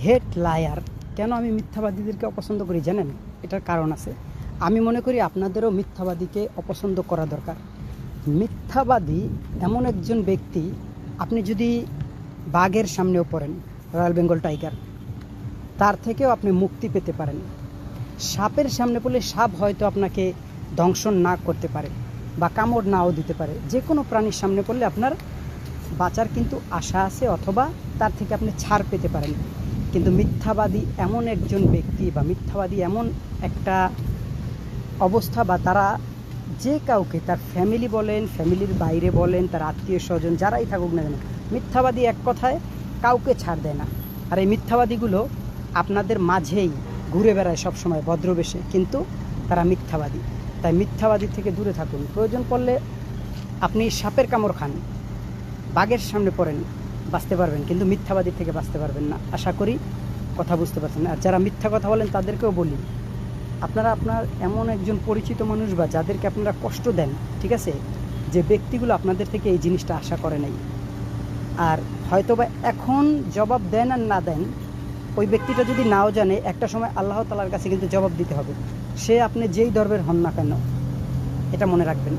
হেট liar. কেন আমি মিথ্যাবাদীদেরকে অপছন্দ করি জানেন? এটার কারণ আছে। আমি মনে করি আপনাদেরও মিথ্যাবাদীকে অপছন্দ করা দরকার। মিথ্যাবাদী এমন একজন ব্যক্তি, আপনি যদি বাঘের সামনেও পড়েন, রয়্যাল বেঙ্গল টাইগার, তার থেকেও আপনি মুক্তি পেতে পারেন। সাপের সামনে পড়লে সাপ হয়তো আপনাকে দংশন না করতে পারে বা কামড় নাও দিতে পারে। যে কোনো প্রাণীর সামনে পড়লে আপনার বাঁচার কিন্তু আশা আছে, অথবা তার থেকে আপনি ছাড় পেতে পারেন। কিন্তু মিথ্যাবাদী এমন একজন ব্যক্তি বা মিথ্যাবাদী এমন একটা অবস্থা, বা তারা যে কাউকে, তার ফ্যামিলি বলেন, ফ্যামিলির বাইরে বলেন, তার আত্মীয় স্বজন যারাই থাকুক না কেন, মিথ্যাবাদী এক কথায় কাউকে ছাড় দেয় না। আর এই মিথ্যাবাদীগুলো আপনাদের মাঝেই ঘুরে বেড়ায় সবসময় ভদ্রবেশে, কিন্তু তারা মিথ্যাবাদী। তাই মিথ্যাবাদী থেকে দূরে থাকুন। প্রয়োজন পড়লে আপনি সাপের কামড় খান, বাঘের সামনে পড়েন, বাঁচতে পারবেন, কিন্তু মিথ্যাবাদী থেকে বাঁচতে পারবেন না। আশা করি কথা বুঝতে পারছেন। আর যারা মিথ্যা কথা বলেন তাদেরকেও বলি, আপনারা আপনার এমন একজন পরিচিত মানুষ বা যাদেরকে আপনারা কষ্ট দেন, ঠিক আছে, যে ব্যক্তিগুলো আপনাদের থেকে এই জিনিসটা আশা করে নাই, আর হয়তোবা এখন জবাব দেন আর না দেন, ওই ব্যক্তিটা যদি নাও জানে, একটা সময় আল্লাহ তাআলার কাছে কিন্তু জবাব দিতে হবে। সে আপনি যেই ধর্মের হন না কেন, এটা মনে রাখবেন।